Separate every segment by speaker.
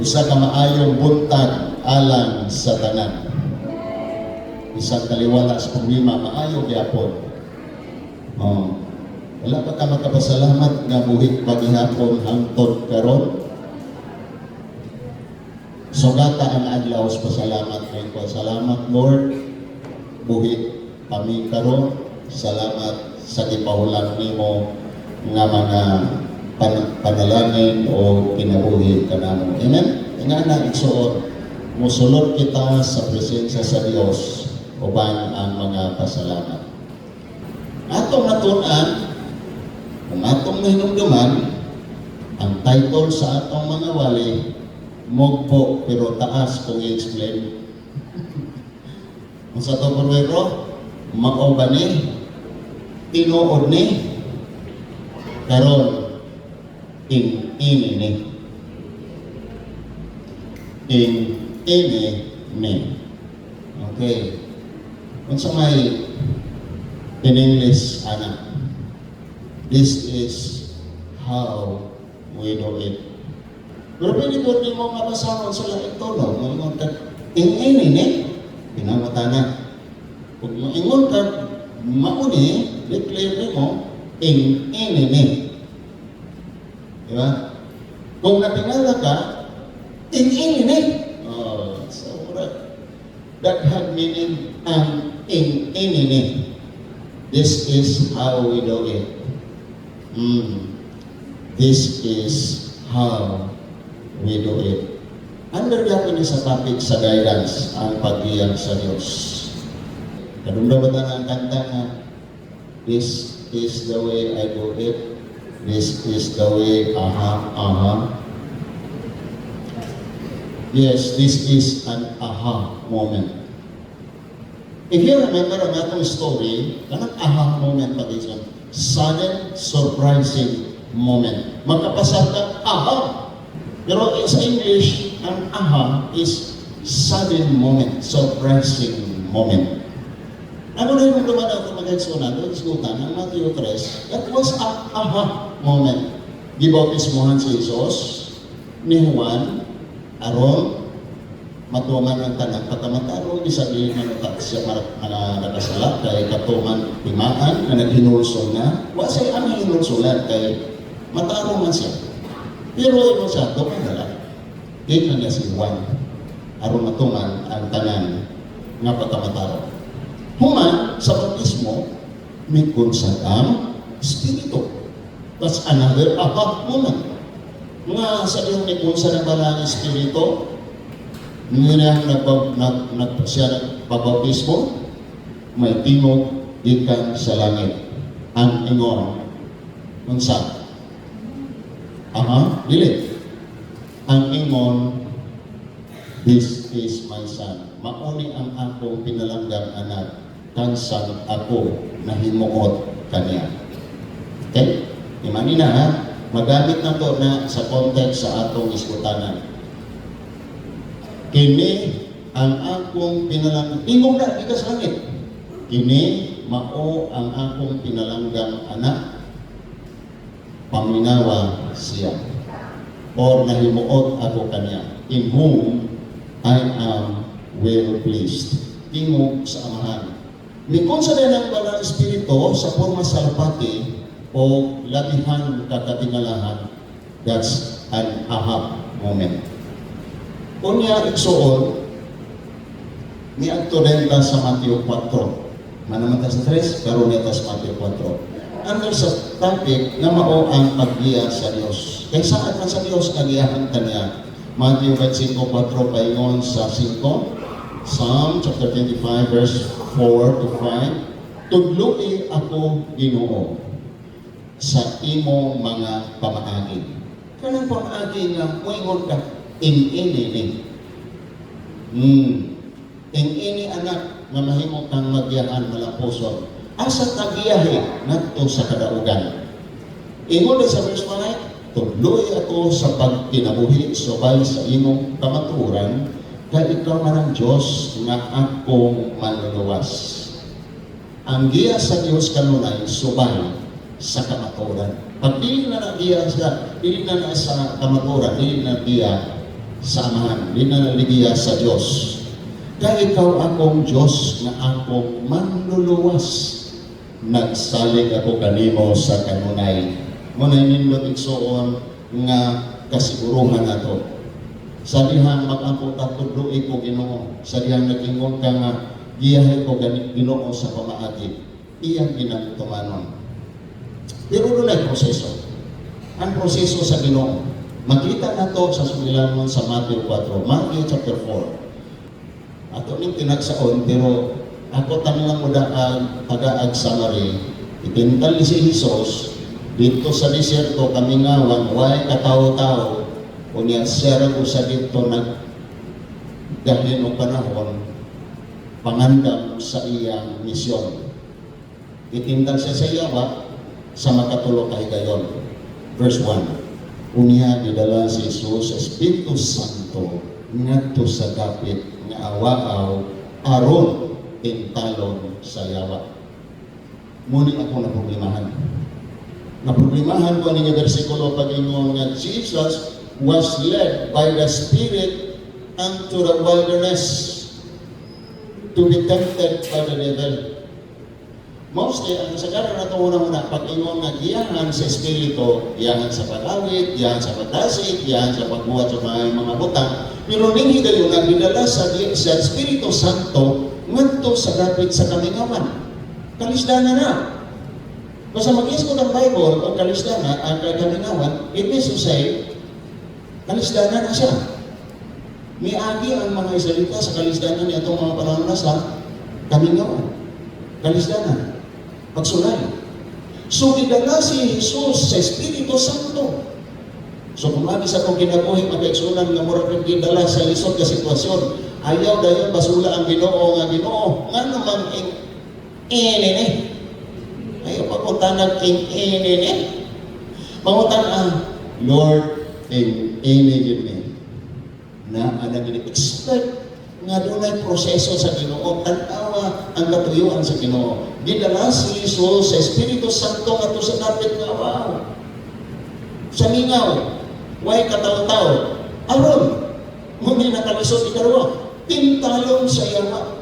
Speaker 1: Isa ka maayong buntag alang sa tanan. Isang kaliwala sa problema, maayo gyapon. Oh. Wala pa ka magkapasalamat nga buhit paghihapon hangtod karon. Sugata ang adlaw sa pasalamat ko. Salamat Lord, buhit kami karon. Salamat sa gipahulan nimo nga mga panalangin o kinabuhi kanamo. Amen? Nga na igsuon, musulod kita sa presensya sa Dios uban ang mga pasalamat. Atong natunan, kung atong nahinumduman, ang title sa atong mga wali, mugpo pero taas kung i-explain. Kung sa ito porwero, mao ba ni, tinuod ni, karon ini ni. Ini ni. Okay. Kung sa may in English, anak, this is how we do it. Pero pwede po din mo nga basahon sa laking tono. Ingon ka, ini ni, pinamatanan. Kung ingon ka, mauni, declare mo, ini ni. Diba? Kung natingala ka, ini ni. Oh, so that had meaning ini ni. This is how we do it. This is how we do it. Under gapon ni sa topic sa guidance ang pag-iyang sa Diyos. Kadumdaman ang kanta nga, this is the way I do it. This is the way, Yes, this is an aha moment. If you remember ang atong story, kanang aha moment pa dito. Sudden, surprising moment. Magkapasal ka, aha! Pero sa English, ang aha is sudden moment, surprising moment. Ano na yung dumadaan ito mag-exuna, doon isgutan, ang Matthew 3, that was a aha moment. Gibautismohan si Jesus, ni Juan, aron, matuman ang tanang pagkamataro, isabihin manutak siya nakasala, kay katuman timaan, na naghinulsong na, wasay ang hinulsulan, kay mataro man siya. Pero ito siya, doon na lang. Dito na si Juan, aron matuman ang tanan nga pagkamataro. Human, sa bautismo, may kunsad ang Espiritu. That's another aha moment. Mga sa iyong may kunsad ang balang Espiritu, ngunit siya nagpabautismo, may tingog ikan sa langit. Ang ingon, unsa? Dili. Ang ingon, this is my son. Mauni ang akong pinalanggang anak, kansang ako nahimuot kaniya. Okay? Imani na ha? Magamit na to na sa context sa atong iskutanan. Kini ang akong pinalanggang, tingog na, di ka sa langit. Kini, mao ang akong pinalanggang anak, paminawa siya. Or nahimuot ako kanya, in whom I am well pleased. Tingog sa amahan. Mikon sa ng balang Espiritu sa forma salpati o labihan kakatingalahan, that's an aha moment. Unya igsuon ni agtorenta sa Mateo 4. Manamata sa 3, karon nita sa Mateo 4. Under sa topic na mao ang paggiya sa Dios. Kay saan man sa Dios nagiyahan kaniya? Matthew 5:4 paingon sa 5. Psalm chapter 25 verse 4 to 5. Tudloi ako Ginoo sa imong mga pamaagi. Kanang pamaagi nga moingon ka ini. Ini anak nga mahimo kang magyahan malapuson. Asa tagiyahe ngadto sa kadaugan. Ingon sa verse 5, tudloi ako sa pagkinabuhi subay sa imong kamaturan, kay ikaw man ang Diyos nga akong manluluwas. Ang giya sa Diyos kanunay subay sa kamaturan. Pag dili na giya sa, dili na sa kamaturan, dili na giya sa Amahan, dinaligiya sa Dios. Kaya ikaw akong Diyos nga akong manluluwas. Nagsalig ako kanimo sa kanunay. Muna nindot igsuon nga kasiguruhan nato. Sa dihang mag-ampo tatudloy ko Ginoo, sa dihang nag-ingon ka nga giyahe ko Ginoo sa pamaagi, iyang ginatumanon. Pero doon ay proseso. Ang proseso sa Ginoo, makita nato sa sumilanon sa Matthew 4, Matthew chapter 4. Ato ning tinagsaon, pero ako tanang mo ang taga-ag summary, itintal si Jesus dito sa disyerto kami nga way katao-tao o niya sera ko sa dito nagdahin o panahon pangandam sa iyang misyon. Itintal siya sa iyawa sa makatulog kay gayon. Verse 1, unya gidala si Jesus sa Espiritu Santo ngadto sa dapit nga awaaw aron tintalon sa yawa. Muni ako na problemahan. Naproblemahan ko ninyo versikulo pag-ingon nga Jesus was led by the Spirit unto the wilderness to be tempted by the devil. Mostly, ang sagara na ito una-una, pag-ingon nga giyahan sa Espiritu, giyahan sa pag-awit, giyahan sa pagdasig, giyahan sa pagbuhat sa mga butang. Pero nini gayon nga gidala sa Espiritu Santo ngadto sa dapit sa kamingawan. Kalisdanan na. Basta mag-iskot ang Bible o kalisdanan ang kamingawan, it means to say, kalisdanan na siya. Miagi ang mga Israelita sa kalisdanan niya itong mga panahon na sa kamingawan. Kalisdanan. Pagsulay. So, gidala si Jesus sa Espiritu Santo. So, kung agi sa itong kinabuhi, mag-eksunan nga murag gidala sa lisod ka sitwasyon, ayaw dayon basula ang Ginoo nga Ginoo. Nga naman inini. Ayaw pagpuntanag inini. Pangutan Lord, ini gini. Na anang expect nga doon ay proseso sa Ginoo, tanawa ang katuyuan sa Ginoo. Gidala si Jesus sa Espiritu Santo ato sa dapit nga wow. Sa mingaw, way kataw-taw, aron, muli nakalisod ikaroon, tintalon sa yawa.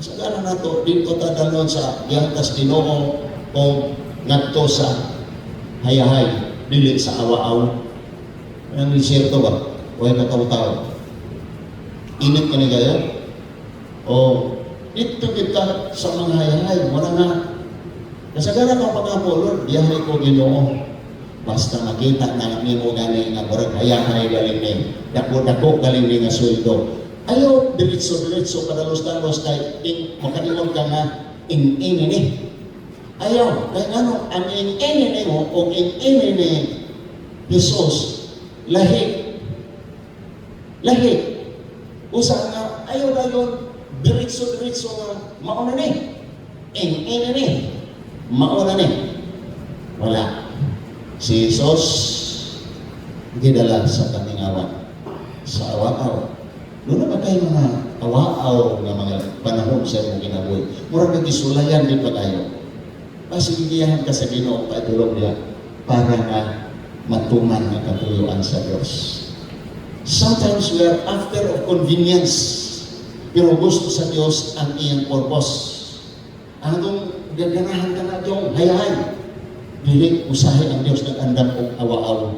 Speaker 1: Sa gana na to, dito tadalon sa Giantas Ginoo o ngadto sa hayahay, dili sa awa-aw. Ang lisirto ba? Way kataw-taw. Init ka ni gaya? O, dito kita sa mga hayahay, wala nga. Kasagara kang pagkapo, Lord, biyahe ko Ginoo. Basta makita na nimo gani nga murag hayahay galing ni. Dako-dako galing ni nga sweldo. Ayaw, diritso-diritso, padalos-dalos kay makaingon ka nga, in-ini ni. Ayaw, kaya ano, ang in-ini ni mo o in-ini ni Jesus, lahi. Lahi. Usa nga, ayaw na yun, diritso-diritso nga, mauna ni. In-ini ni. Mauna ni. Wala. Si Jesus, gidala sa kamingawan. Sa awa-aw. Doon na kayo mga awa-aw nga mga panahon sa mong kinabuhi. Murag nagisulayan din pa kayo. Pasigigiyahan ka sa Ginoo paitulog niya para nga matuman ang katuyuan sa Diyos. Sometimes we are after of convenience, pero gusto sa Diyos ang iyang purpose. Anong gaganahan ka na diyong hayahay? Dili usahay ang Diyos nag-andam og awa-aw.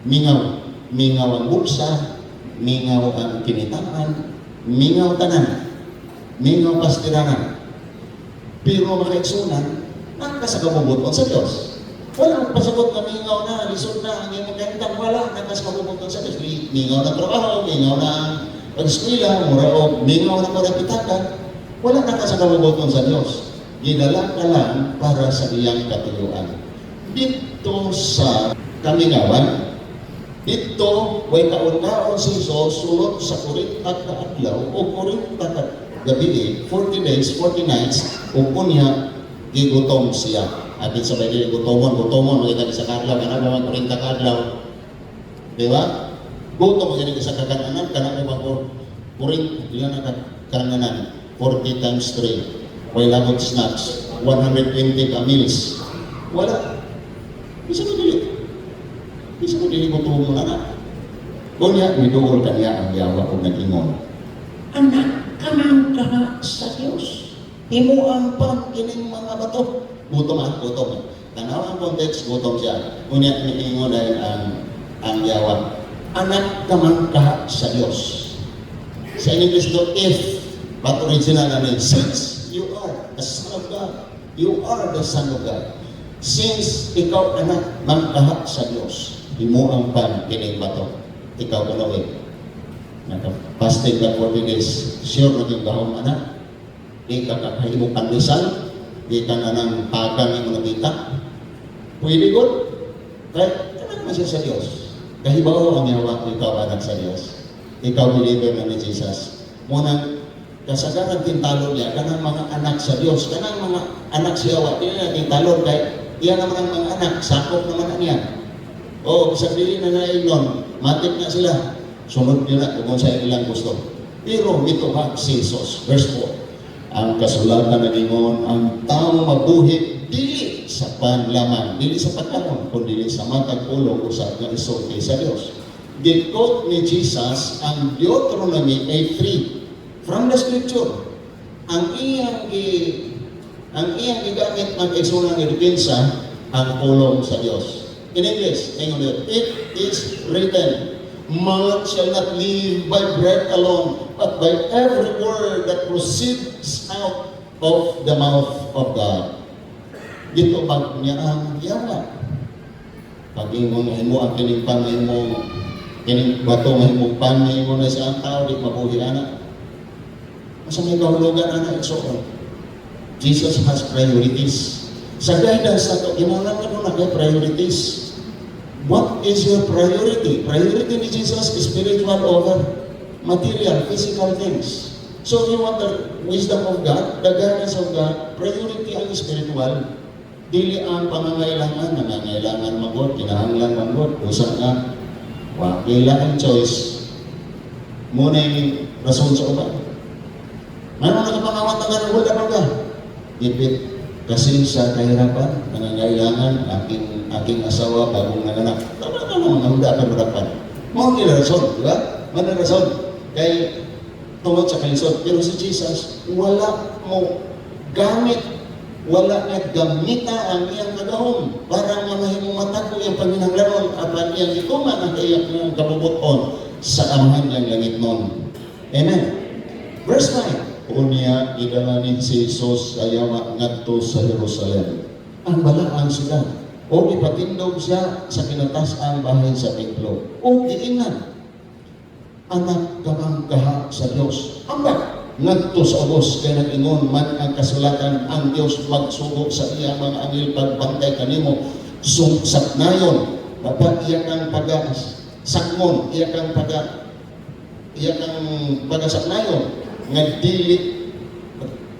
Speaker 1: Mingaw. Mingaw ang bulsa, mingaw ang kinitaan, mingaw tanan, mingaw pastiranan. Pero makaiksunan, ang kasagabubuton sa Diyos. Walang pasabot na mingaw na, lisod na, ang iyong kanitan, wala, nagkasagabubuton sa Diyos. Mingaw na trabaho, mingaw na pag-eskwela, mura o mingaw na mura pitaka, wala nagkasagabubuton sa Diyos. Gidala ka lang para sa iyang katuyuan. Dito sa kamingawan, dito, way kaon-kaon si Jesus, sulot sa 40 ka adlaw o 40 ka gabi, 40 days, 40 nights, o kunya, gigutom siya. At sa bayi, gutomon, makita sa kadlaw, kanang naman 40 ka adlaw. Di ba? Gutom, makita sa kakananan, kanang naman 40, ilan na kakananan, 40 times 3. Way lagot snacks, 120 ka meals. Wala. Bisa mo dili. Bisa mo dili gutom mo na. Unya, midugol kaniya ang yawa o nag-ingon. Anak ka ng kaha sa Diyos. Himo ang pangkining mga bato. Gutom. Tanaw ang context, gutom siya. Unya, miingon dahil ang yawa. Anak ka man kaha sa Diyos. Sa English do, if, but original na since you are the Son of God, you are the Son of God. Since ikaw anak man kaha sa Diyos, himo ang pangkining bato. Ikaw kalawin. Naka-fasting ka 40 days. Sure naging bahong anak. Di ka kakahimong pandesal. Di ka na ng pagang yung nakita. Pwede good. Kahit naman siya sa Diyos. Kahibaw ang yawa ikaw anak sa Diyos. Ikaw believer na ni Jesus. Munang kasagaran tintalon niya, kanang mga anak sa Diyos, kanang mga anak siya, hindi na tintalon kahit iyan naman ang mga anak, sakop naman niya. O, sabihin na nainon, matik na sila. Sunod nila kung sa ilang gusto. Pero ito ha, si Jesus. Verse 4. Ang kasulatan na gingon, ang tao mabuhi, dili sa panlaman, dili sa pagkaon, kundi sa matag ulo usap na isulti sa Diyos. Gikot ni Jesus ang Deuteronomy 8:3 from the scripture. Ang iyang gigamit mag-exuna ng depensa ang pulong sa Diyos. In English, it is written, man shall not live by bread alone, but by every word that proceeds out of the mouth of God. Dito bag niya ang yawa. Pag imong himo ang kining pangimong kining bato mahimong pangimong na sa ang tao, di mabuhi anak. Masa may kahulugan anak, iksoon. Jesus has priorities. Sa guidance na ito, ginalang ka nun na priorities. What is your priority? Priority ni Jesus is spiritual over material, physical things. So you want the wisdom of God, the guidance of God, priority ang spiritual. Dili ang nangangailangan magot, kinahanglan magot, usan nga, wakila ang choice. Muna yung rason sa uban. Ano nakapangawat ang ganun ka ka? Ipit. Kasi sa kahirapan, nangangailangan, aking asawa, bagong nanganak. Tama mga huda ka marapan. Mga nila rason, di ba? Mana rason. Kaya tungod sa kalisod. Pero si Jesus, wala mo gamit, wala nga gamita ang iyang kadahom para mamahimong matako yung panginanglanon at ang iyang ituman ang iyak ng kabubuton sa amahan ng langit nun. Amen. Verse 9. Unya, idalanin si Jesus ayawa ngadto sa Jerusalem. Ang balaan sila. O ipatindog siya sa kinatas-ang bahay sa templo. O giingan, anak kamang kaha sa Diyos. Hambak, ngadto sa ubos, kaya nag-ingon man ang kasulatan, ang Diyos magsugo sa iya mga angel pagbantay kanimo. Saknayon, dapat iya kang pagasakmon, iya kang pagasaknayon, nga dili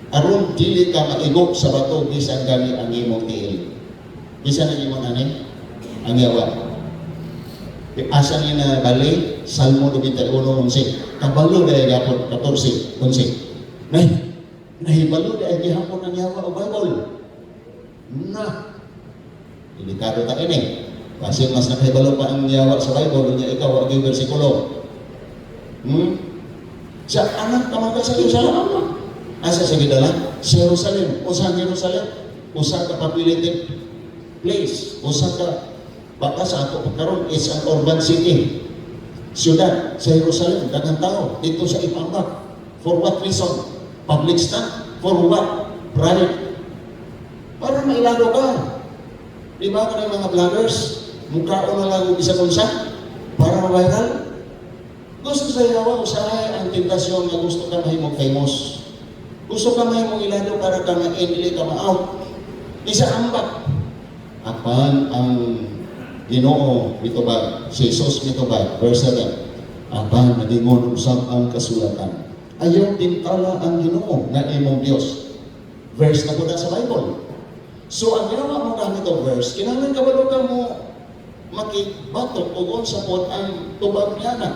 Speaker 1: aron dili ka maigo sa bato bisan gani ang imong tiil. Bisan ang imong ani ang yawa. Asa ni na bali Salmo 21:11. Kabalo dai gapon 14:11. Nahibalo dai gihapon ang yawa o Bible. Na delikado ta ini. Kasi mas nakahibalo pa ang yawa sa Bible nya ikaw ang bersikulo. Sa anak kamaga sa Jerusalem. Asa sa gidala? Sa Jerusalem. Usa Jerusalem? Usa ka populated place. Usa ka baka sa ato pagkaroon is an urban city. Siyudad sa Jerusalem. Daghang tao dito sa ipambak. For what reason? Public stand? For what? Private. Para mailalo ka. Di ba ka ng mga vloggers? Mukhaon na lang isa kung sa para ma-viral? Gusto sa yawa, usahay ang tentasyon na gusto ka mahimong famous. Gusto ka mahimong ilado para ka ma-enli ka ma-out. Isa ambak. Apan ang Ginoo mitubag, si Jesus mitubag, verse 7. Apan nagingon usab ang kasulatan. Ayaw tintala ang Ginoo nga imong Dios. Verse na po na sa Bible. So ang ginawa mo gamit ang verse, kinahanglan kabalo ka mo makibatok o sa pod ang tubag niya na.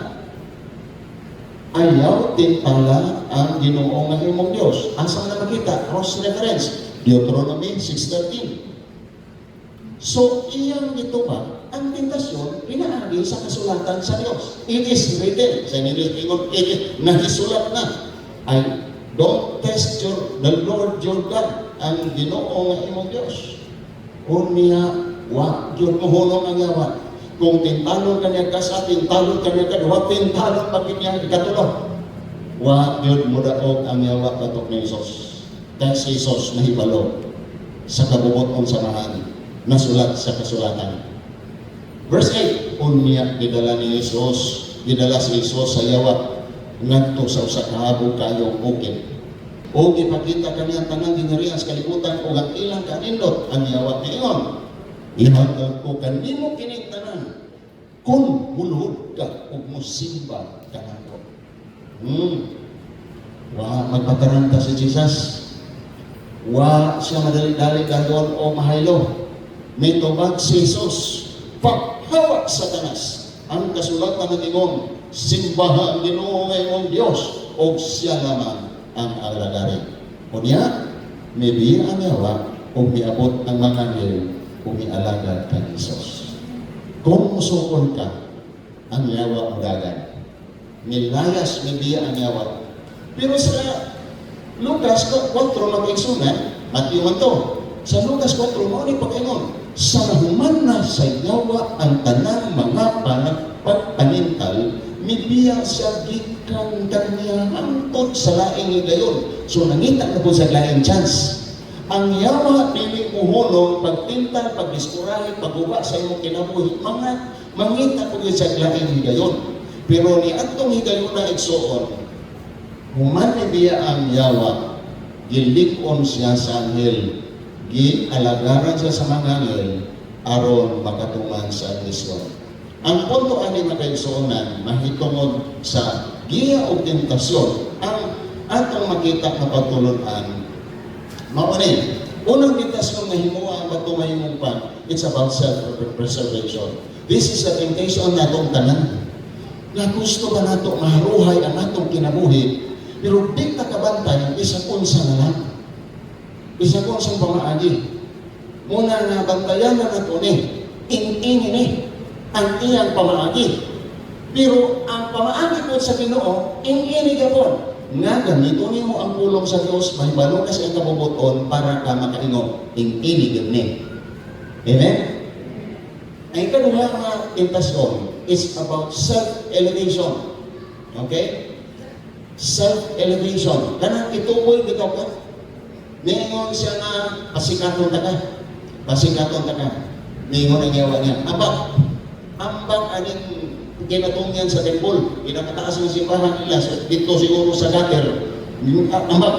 Speaker 1: Ayaw tintala ang Ginoo nga imong Dios. Asa na makita? Cross reference. Deuteronomy 6:13. So iyang ito ba ang tentasyon, pinaagi sa kasulatan sa Diyos. It is written, sa English, nahisulat na, ay, don't test the Lord your God, ang Ginoo nga imong Diyos. Unya, wa, Diyos mo hulong ang yawa. Kung tintalon ka niya ka sa tintalon ka niya ka, wa tintalon pagkin niya ikatulog. Wa, Diyos mo daog ang yawa katok ni Isos. Dahil si Isos nahibalo sa kabubuton sa mahal, nasulat sa kasulatan. Verse 8, unya, gidala si Isos sa yawa, ngadto sa usa ka habog kayong bukid. O ipakita kaniyang tanang gingharian sa kalibutan o ang ilang kanindot ang yawa niyon. Ihatag ko kanimo kining tanan kung muluhod ka o musimba ka nako. Wa magpataranta si Jesus. Wa siya madali-dali dayon o mahaylo. May tubag si Jesus. Paghawak sa tanas ang kasulatan ng Ginoo, simbahan ang Ginoo nga imong Dios o siya lamang ang alagari. Unya, may biya ang yawa o miabot ang mga anghel o mialagad kang Isos. Kung musukon ka, ang yawa ang dagan. Milayas, may biya ang yawa. Pero sa Lucas 4, mag-iksunan, Matthew 1 to. Sa Lucas 4, mo ni pag-ingon, sa nahuman na sa yawa ang tanang mga pagpanintal, mibiya siya gikan kanya hangtod sa laing higayon. So nangita na po sa laing chance. Ang yawa dili mo hulong pagtintal, pagdiskurahe, pagguba sa imong kinabuhi, mga mangita po sa laing higayon. Pero ni atong higayon na igsuon, human biya ang yawa, gilikon siya sa anghel, gialagaran siya sa mga anghel aron makatungan sa Islam. Ang punto ani makaigsuonan, mahitungod sa giya o tentasyon, ang atong makita na pagtulunan, maunin, unang tentasyon na himuha ang bato mahimungpan, it's about self-preservation. This is a temptation na itong tanan. Na gusto ba nato maharuhay ang atong kinabuhi, pero di nakabantay, isa kunsa na lang. Isa kunsang pamaagi. Muna na bantayan na nato ni, in-ini ni, ang iyang pamaagi. Pero ang pamaagi po sa Ginoo, in-ini ka po. Nga ganito mo ang pulong sa Diyos, mahibalo ka sa iyang kabubuton para ka makaingon, in-ini ka ni. Amen? Ang ikaduha nga tentasyon is about self-elevation. Okay? Self-elevation. Kanang ituboy dito ka. Ningon siya nga pasikaton ta ka. Pasikaton ta ka. Ningon ang yawa niya. Ambag aning kinatungyan sa temple. Pinakataas ng simbahan nila. Dito siguro sa gutter. Ambag.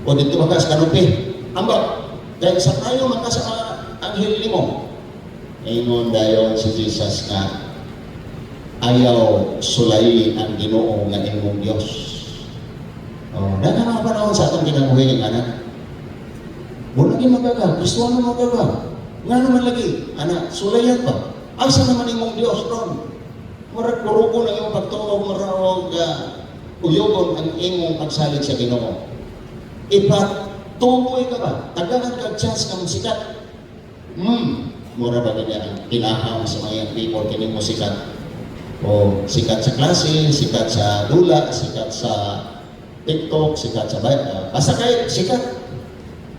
Speaker 1: O dito baka sa kanupi. Ambag. Dahil sa tayo makasa anghel mo. Ingon dayon si Jesus nga ayaw sulay ang Ginoo nga imong Dios. Dahil mga panahon sa atong kinabuhi ng anak. Wala lagi magaga, Kristuano magaga. Nga naman lagi, anak, sulayan pa. Asa naman imong Dios ron? Marag kurugo ng iyong pagtuog, marawag uyogon ang imong pagsalig sa Ginoo. Ipatuloy ka ba? Tagalan ka chance ka mong sikat. Mura ba ganyan ang kinahang sa mga people kining mo sikat? O sikat sa klase, sikat sa dula, sikat sa TikTok, sikat sa basta kahit sikat.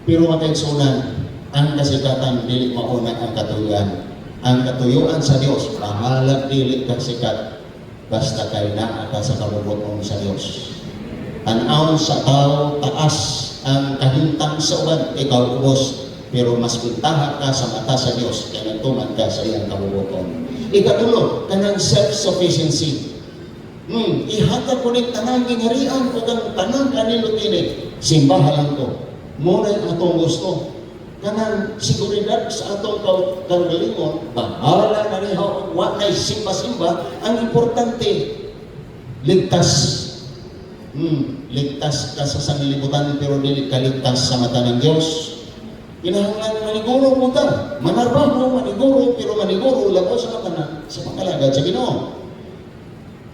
Speaker 1: Pero makaigsunan, ang kasikatan dili mauna ang katuyuan. Ang katuyuan sa Dios, bahalag dili kang sikat basta kay naa ka sa kabubuton sa Dios. Tanaw sa tao, taas ang kahintang sa uban, ikaw ubos. Pero mas pintahan ka sa mata sa Diyos kaya nagtuman ka sa iyang kabubuton. Ikatulog, kanang self-sufficiency. Ihatag ko rin tanang gingharian o kang tanang kanilot ini. Simbahan lang ko. Muna yung atong gusto. Kanang seguridad sa atong kagalingon, bahala na rin ako, wag na simba-simba. Ang importante, ligtas. Ligtas ka sa sanglibutan pero dili ka ligtas sa mata ng Diyos. Kinahanglan maniguro mo ka. Manarbaho, maniguro, pero maniguro labo sa matanan, sa pangkalagad sa Ginoo.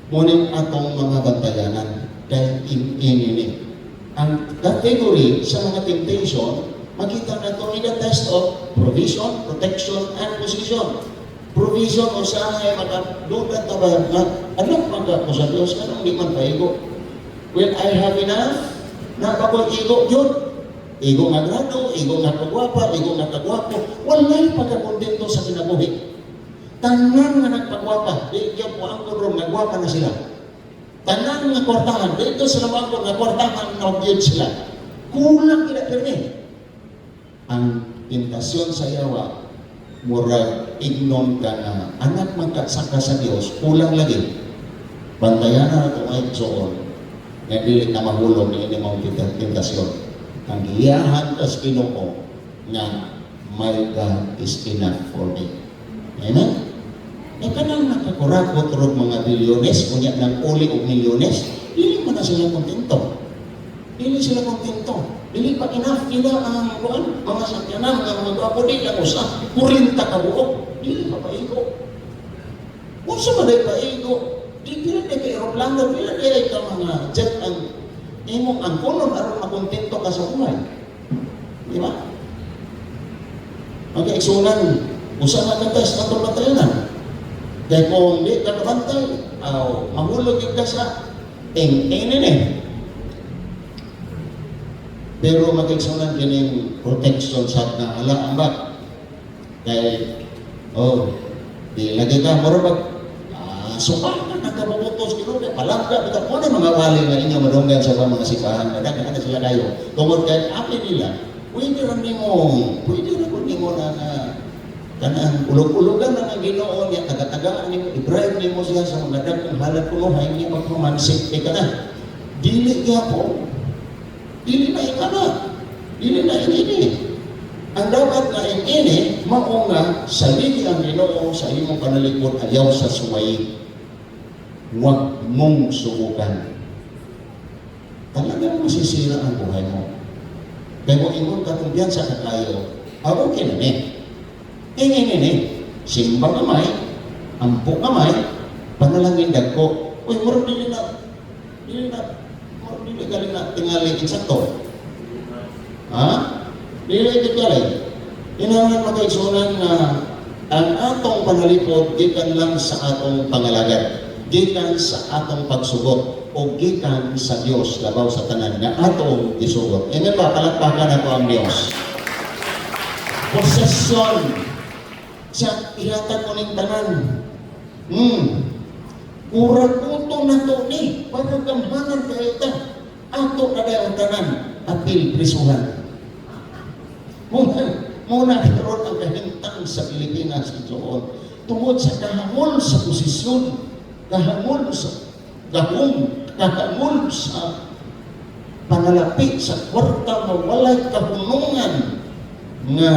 Speaker 1: Ngunit atong mga bantayanan, dahil ini. Ang category sa mga temptation, makita na ito in the test of provision, protection, and position. Provision o sahay, makadudan ta ba, anak mga ko sa Diyos, anong di man paigo? When I have enough, napakoy igo yun. Igo nga grado, igo nga kagwapa, igo nga kagwapo, walay pagkakontento sa kinabuhi. Tanan nga nagpagwapa, di yan po ang kurong, nagwapa na sila. Tanan nga kwartahan, dito sa labang nga kwartahan, na-obviate sila. Kulang kinapirmi. Ang tentasyon sa yawa, murag ignon ka na anak magkasaka sa Diyos, kulang lagi. Bantayan na ito ay soon, na dili na mahulog ni ini mga tentasyon. Ang giyahan tas Ginoo nga, my God is enough for me. Amen? E kanang nakakurakot rog mga bilyones, kunya ng uli o milyones, dili man na sila kontento. Dili sila kontento. Dili pa enough ina ang mga sakyanan, mga gwapo, di lang usa, 40 ka buok, dili pa paigo. Kung sa maday paigo, di pila na kay aeroplano, pila na ka mga jet ang imong ang kulon aron makontento ka sa buhay. Di ba? Magkaigsunan, usa na ka-test na itong batayanan. Dahil kung di ka nakantay, mahulog yung ka sa ing-inin eh. Pero magkaigsunan kining protection sa na ala ambak. Dahil, di lagi ka, marabag, suka na nagkabubutos, palangga, bita po na mga wali na inyo madunggan sa mga sipahan, na sila kayo. Tungod kahit api nila, pwede rin mo na kanang ulog-ulogan na ang Ginoo niya, taga-tagaan niyo, i-drive niyo siya sa mga dagang halat kuno, hay niya magpumansik, ka na. Dili niya po, dili na ikana, dili na inini. Ang dapat na inini, maunga, saligi ang Ginoo sa imong panalikod, ayaw sa suway. Huwag mong subukan. Talagang masisira ang buhay mo. Kaya mo ingon ka kung diyan sa kakayo, okay na eh. Simba kamay, ampok kamay, panalangin dagko. Uy, maro dili galing na tingali insakto. Dili galing. Inaman makaigsunan na ang atong panalipod gikan lang sa atong pangalagad, gikan sa atong pagsugot, o gikan sa Dios labaw sa tanan nga atong isugot. Amen ba? Palakpakan ako ang Dios. Possession. Siya, ihatag ko ng tanan. Urag-uto na to ni. Pagkagamhanan kayo ta. Ato na dayo ang tanan. Apil prisuhan. Muna karoon ang kahintang sa Pilipinas itoon. Tungod sa kahangol sa posisyon. Kahangol sa kahangol sa panalapit sa kwarta na walay kahunungan nga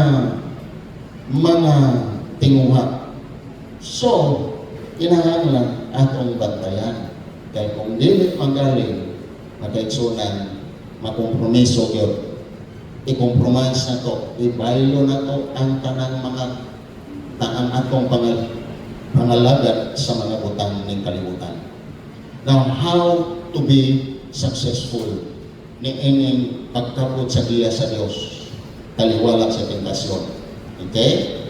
Speaker 1: mga tinguha. So, kinahanglan atong bantayan. Kaya kung dili magaling, makaigsunan, makompromiso yun. I-compromise na to, ibaylo na to ang tanang mga taang atong pangalagad sa mga butang ng kalibutan. Now, how to be successful ni ining pagkabot sa giya sa Dios, taliwala sa tentasyon. Okay?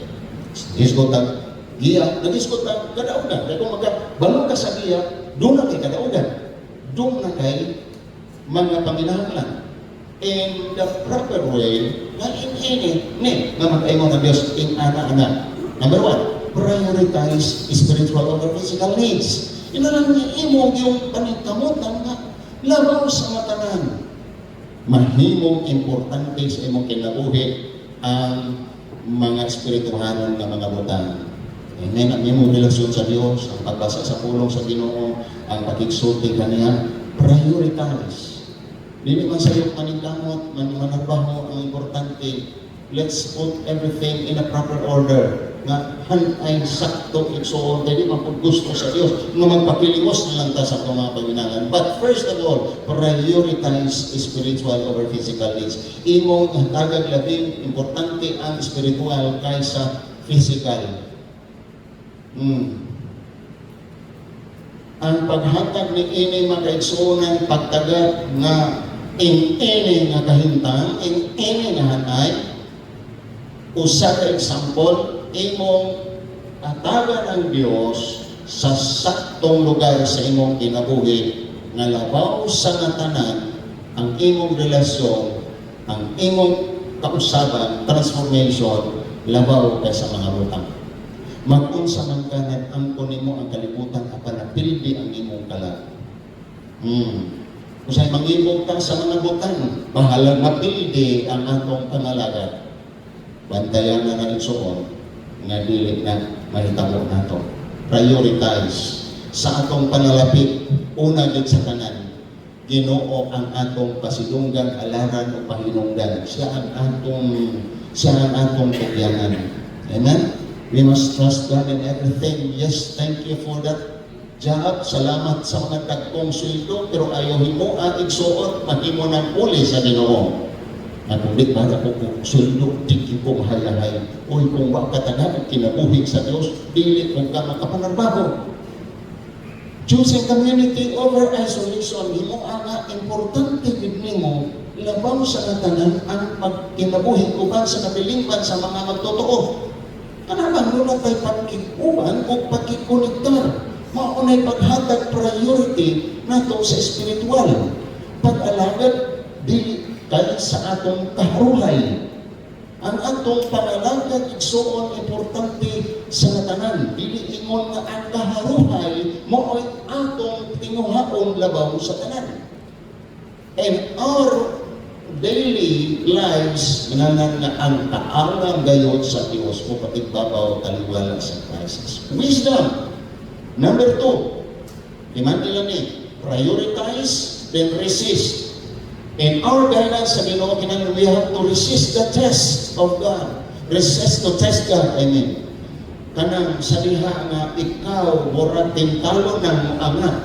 Speaker 1: Diskutan giya, nagiskutan kadaugan. Kaya kung magkabalo ka sa giya, doon na kay kadaugan. Doon na kay mga panginahanglan. In the proper way, na nga mag-aimon ng Diyos in ana-ana. Number 1, prioritize spiritual over physical needs. Inalang niya imog yung paningkamutan nga labaw sa matanan. Mahimong importante sa imong kinabuhi ang mga espirituhanon na mga butang. Amen. Ang imong relasyon sa Diyos, ang pagbasa sa pulong sa Ginoo, ang pakigsulti kaniya, prioritize. Dili man sayop maningkamot, manarbaho, ang importante, let's put everything in a proper order. Nga hanay sakto igsuon, dili man pud gusto sa Dios nga magpakilimos na lang ta sa mga paginangan. But first of all, prioritize spiritual over physical needs. Imo hatagag labing importante ang spiritual kaysa physical. Ang paghatag ni ini makaigsuonan pagtagad nga In any nga kahintang, in any nga hanay, usa ka example, imong atagan ang Dios sa saktong lugar sa imong kinabuhi nga labaw sa nga tanan ang imong relasyon, ang imong kausaban, transformation, labaw ka sa mga butang. Mag-unsa man ka nag-angkon nimo ang kalibutan apan napildi ang imong kalag. Usay mangibog ka sa mga butang, bahala mapildi ang atong pangalaga. Bantayan na rin suon nga dili na mahitabo nato. Prioritize sa atong panalapit, una gid sa tanan. Ginoo ang atong pasidunggan, alaran o pahinungdan. Siya ang atong tugyangan. Amen? We must trust God in everything. Yes, thank you for that job. Salamat sa mga tagpong sweldo, pero ayaw mo igsuot, mahimo ng uli sa Ginoo. At ulit para ko kung sweldo, tigil ko mahayahay. Uy, kung baka tagaan, kinabuhi sa Diyos, dili kung ka makapanarbaho. Choosing community over isolation, himo nga importante gid nimo labaw sa natanan ang pagkinabuhi uban sa kabilingban sa mga magtotoo. Kanaman nuna tay pagkikuban o pagkikonektar, maunay paghatag priority nato sa espiritual. Pag-alagad dili kay sa atong kaharuhay. Ang atong pangalagad igsuon importante sa tanan. Dili ingon nga ang kaharuhay mo ay atong tinguhaon labaw sa tanan. And our daily lives gananan nga ang kaangang gayod sa Dios mo patigbabaw taliwala sa Christ. Wisdom. Number 2. Liman nila ni prioritize then resist. In our guidance sa Ginoo kinahanglan we have to resist the test of God. Resist to test God, I mean. Kanang sa diha nga ikaw mura tintalon ng angat.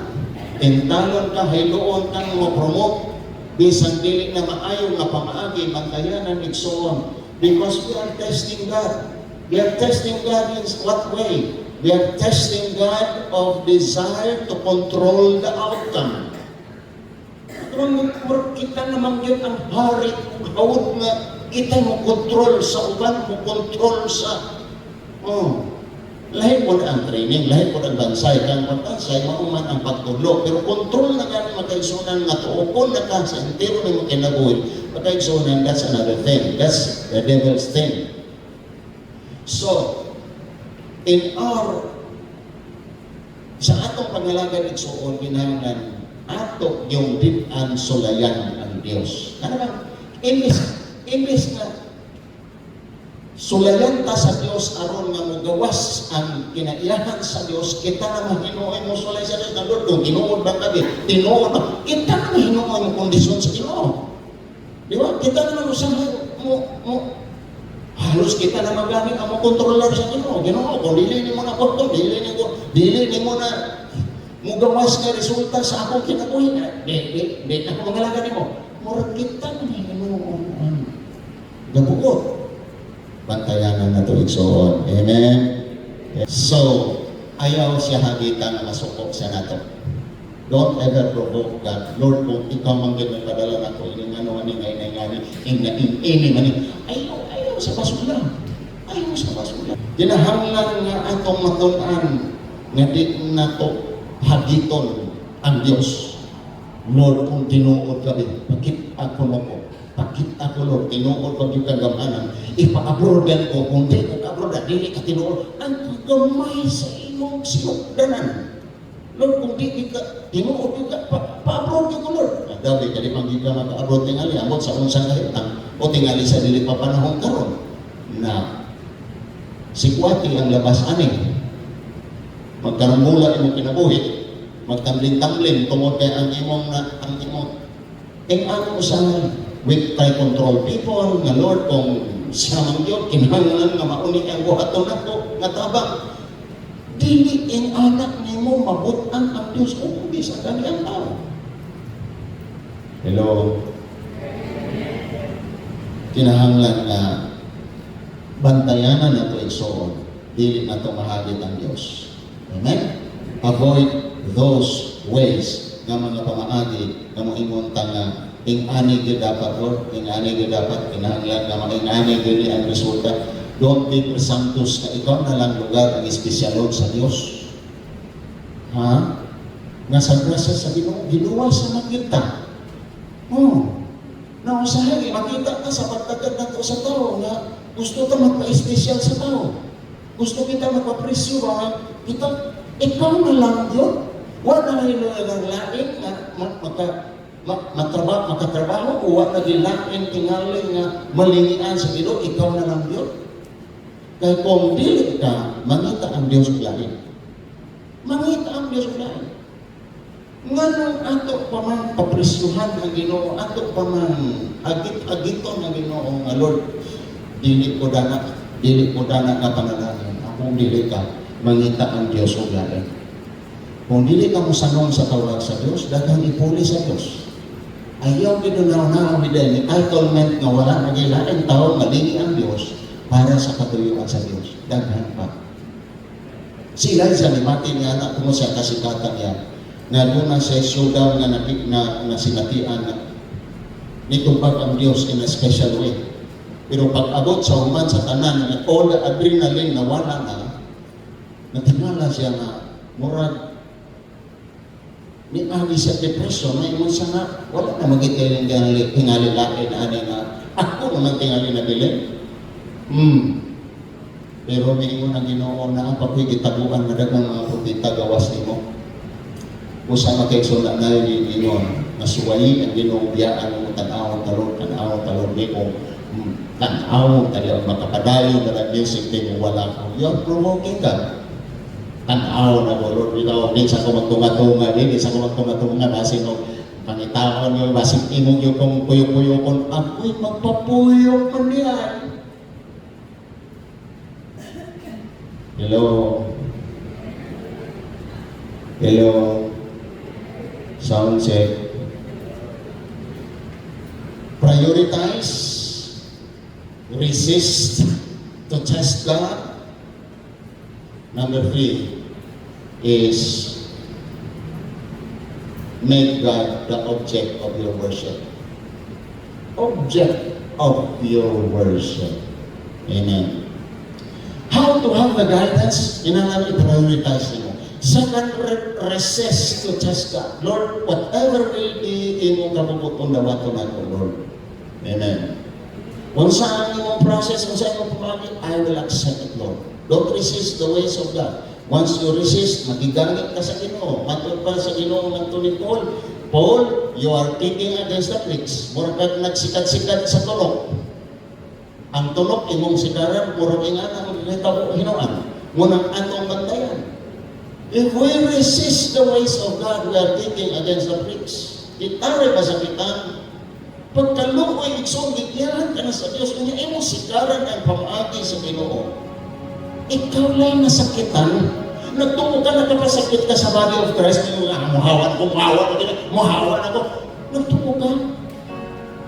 Speaker 1: Tintalon ka, hayloon kang mo promote. Bisan dili na maayo nga pamaagi, magkayanan igsoon. Because we are testing God. We are testing God in what way? We are testing God of desire to control the outcome. Kung kita naman yun ang hari, hawad nga, kita mo control sa uban, mo control sa... Lahi po ang training, lahi po ang bansay, kang pagbansay, mauman ang pagtulo, pero control na gano'ng makaigsunan nga tuupon na ka sa entero na mo kinabuhi, makaigsunan, that's another thing, that's the devil's thing. So, in our, sa atong pangalagan igsuon, kinahanglan, ato yung din-an sulayan ang Diyos. Ano ba? Imbis na sulayan ta sa Diyos aron nga mugawas ang kinaiyahan sa Diyos, kita na mahinuoy mo sulay sa Diyos. Lord, kung tinuod ba kami? Tinuod ba? Kita na mahinuoy mo kondisyon sa Ginoo. Di ba? Kita na manusahan mo halos kita na magamit ang mo kontrolar sa Ginoo. Ginoo, kung dili ni mo na korto, dili ni mo na mugawas nga resulta sa akong kinabuhi na. Di ako mangalaga ni mo. Murag kita na hinuoy gabuot. Bantayanan na ito igsoon. Amen? So, ayaw siya hagitan na masukok siya nato. Don't ever provoke God. Lord, kung ikaw mang ganyan padala na ito, ining ano, ining ayaw sa basula. Ayaw sa basula. Ginahanglan nga atong matunan nga di na to hagiton ang Diyos. Lord, kung tinuod kami, bakit ako na po? Bakit ako, Lord, tinuod pag yung kagamanan, ipa-abroadan ko, kung di ko ka-abroadan, dili ka tinuod, ang gamay sa imong sinugdanan. Lord, kung di ka tinuod yung pa-abroad ko, Lord. Dabi, kadi pang di ka maka-abroad tingali, amot sa unsang kahitang, o tingali sa dili pa panahon karon na sikwati ang labas aning. Magkarumula imong kinabuhi, magtamlin-tamlin, tungod kay ang imong ano usahay. We try control people, nga Lord, kung siya mang yun, kinahanglan nga mauni ang buhaton nato, nga tabang. Dili in anak ni mo mabutan ang Diyos kung hindi sa kaniyang tao. Hello? Kinahanglan nga bantayanan na ito igsoon, dili na ito mahagit ang Diyos. Amen? Avoid those ways nga mga pamaagi nga moingon nga Ing-ani gyud dapat, Lord. Ing-ani gyud dapat. Kinahanglan nga ing-ani gyud ang resulta. Don't be presumptuous na ikaw na lang lugar ang espesyalod sa Dios. Ha? Nga sa grasya sa Ginoo, giluwas sa makita. Nausahay, makita ka sa pagtagad na to sa tao nga gusto ka magpa-espesyal sa tao. Gusto kita magpa-presyo ba? Ikaw na lang yun. Wala na hinulang lain na makatrabaho o wala na dilain tingali nga malingian sa Ginoo, ikaw na lang yun. Kaya kung dili ka, mangita ang Diyos lain. Mangita ang Diyos lain. Nga nung ato pa man papresyuhan ang Ginoo, ato pa man agit-agiton ang Ginoo nga Lord, dili ko dana nga panalangin. Kung dili ka, mangita ang Diyos o lain. Kung dili ka musanong sa tawag sa Diyos, daghang ipuli sa Diyos. Ayaw ginunaw-naw ni entitlement nga wala nagilain tao malingi ang Diyos para sa katuyuan sa Diyos. Daghan pa. Si Elijah ni Mati niya na kung sa kasikatan niya na doon sa showdown na sinatian na nitubag ang Diyos in a special way. Pero pag abot sa human sa tanan na all the adrenaline na wala na, natingala siya na murag ni ali sa depression, may mo siya na wala na magitiling tingali lain na ani na ako naman tingali na bilin. Pero may ingon ang Ginoo na ang pagkikitabuan na daghang mga propeta gawas nimo. Usa makaigsoon na ni ingon nasuwayi ang Ginoo biyaan mo tan-aw talon di ko tan-aw tali ang makapadayon na music din wala ko. You're provoking ka. Tan-aw na mo Lord ikaw di sa ko magtunga-tunga di sa ko magtunga-tunga basin og pangitaon yo basin imong yo kung puyo-puyo kon ako'y magpapuyo man niyan. Hello. Sound check. Prioritize. Resist to test God. Number 3 is make God the object of your worship. Object of your worship. Amen. How to have the guidance? Inangan i-prioritize mo. Second, resist to test God. Lord, whatever will be in mong kabubuton na wato na ko, Lord. Amen. Kung saan yung process, kung saan yung pumagin, I will accept it, Lord. Don't resist the ways of God. Once you resist, magigamit ka sa Ginoo. Matod pa sa Ginoo ng tunin Paul, you are kicking against the pricks. Mura kag nagsikat-sikat sa tulok. Ang tulok, imong sikaran, mura ingana, magkita hinoan. Ngunang atong bantayan. If we resist the ways of God, we are kicking against the pricks. Itari ba sa kitang? Pagkalukoy, iksong gityahan ka na sa Diyos, kung imong sikaran ang pamagi sa Ginoo. Ikaw lang nasakitan. Nagtungo ka, nakapasakit ka sa body of Christ. Muhawan ako. Nagtungo ka.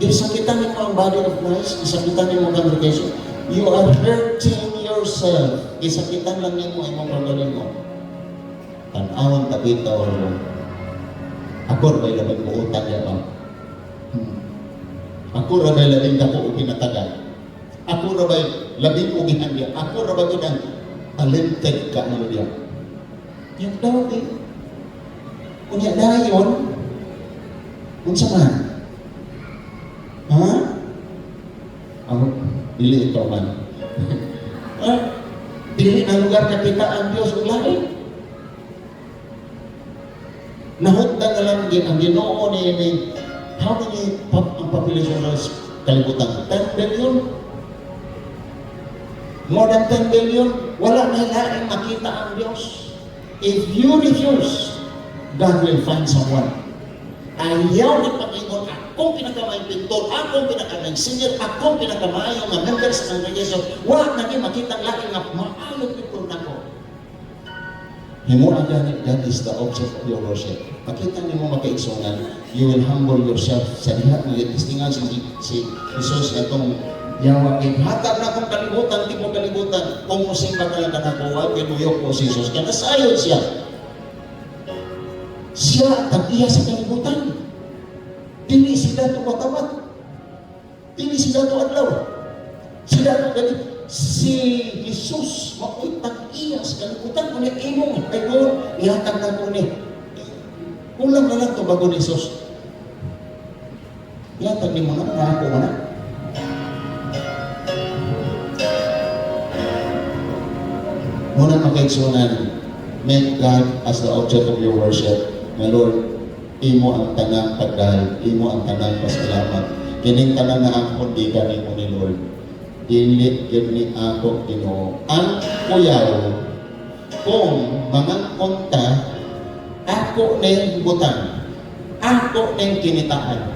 Speaker 1: Isakitan mo ang body of Christ, isakitan mo ang congregation. You are hurting yourself. Isakitan lang mo ang mga pagaling mo. Tanawang tabitaw mo. Ako rin labing buutan niya ba? Ako rin labing dako o pinatagal. Ako rin labing ugihan niya. Ako rin ginang talented ka na niya. Yung daw kunya dayon, kung saan? Ha? Ako, dili ito man. Dili na lugar na kita ang Diyos o lain. Nahutdan na lang ang Ginoo ni how many ang population ng kalibutan? 10 billion? More than 10 billion? Wala na laing makita ang Diyos. If you refuse, God will find someone. Ayaw ni Panginoon, akong pinakamayang pintor, akong pinakamayang senior, akong pinakamayang mga members ng congregation, wala na niya makita ang laking nga maayong pintor na ko. Himuan ganit, that is the object of your worship. Makita niyo mo makaigsungan, you will humble yourself sa diha ng listingan si Jesus na itong yawa. Hatag na akong kalibutan, di mo kalibutan, kung musimba ka lang kanakuha, pinuyok ko si Jesus, kaya nasayod siya. Siya, tag-iya sa kalibutan. Dili sila sila ito matawat. Dili sila ito adlaw. Sila ito ganit. Si Jesus, mao'y tag-iyas, kalimutan ko niya imong, ay Lord, ihatag na ko ni. Kulang na lang ito bago ni Jesus. Ihatag ni mo na, ako mo na. Muna makaigsunan, make God as the object of your worship. Na Lord, imo ang tanang pagdahil, imo ang tanang pasalamat. Kining tanang na ako, di ka mo ni Lord. Dili ni ako Ginoo. Ang kuyaw, kung mga konta, ako ning butang, ako ning kinitaan,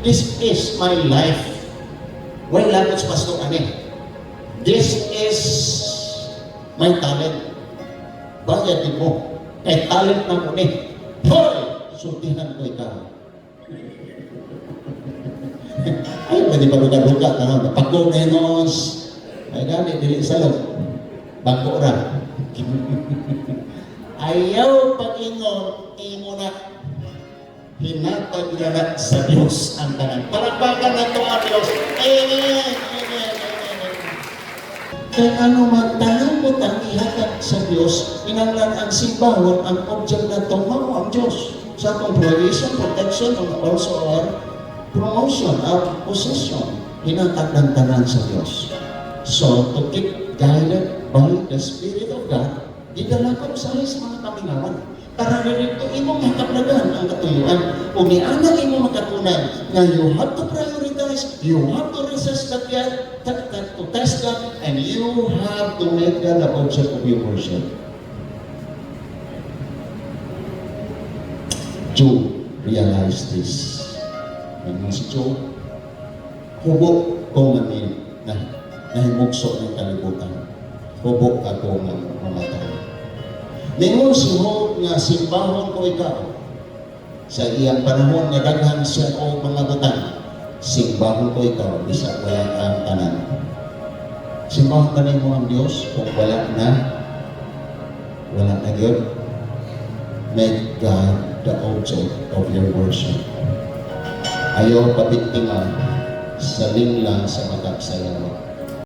Speaker 1: this is my life. Why labot pasto ani? This is my talent. Bayad din mo. Kay talent na mo ni. Hoy! Sultihan ko ikaw. Ay, pwede pa lugar-lugar. Pag-gomenos. Ay, gani, dili sa loob. Bangko ra. Ayaw pag-ingon, imo na. Hinatag na sa Diyos ang tanan. Palagbagan na ito ang Diyos. Amen! Amen! Amen! Kaya ano man, tanang butang ihatag sa Diyos, inanglan ang simbahon, ang object na ito, ang Diyos. Sa akong provision, protection, and also our promotion, our possession, hinatag ng tanan sa Diyos. So, to keep guided by the Spirit of God, idala ko sa mga kamingawan. Para nito imong makapnagan ang katuyuan. Kung niana imong makatunan na you have to prioritize, you have to resist that to test God, and you have to make God the object of your worship. Job realized this. Ang si Job, hubok ko manin na nahimugso ng kalibutan. Hubok ako ng mamatay. Ningon si Job nga simbahon ko ikaw. Sa iyang panahon nga daghan siya o mga butang. Simbahon ko ikaw, bisa walang ang tanan. Simbahon ka mo ang Diyos kung wala na yun. Make God the object of your worship. Ayaw patiktingan sa linglang sa magkaksayawa.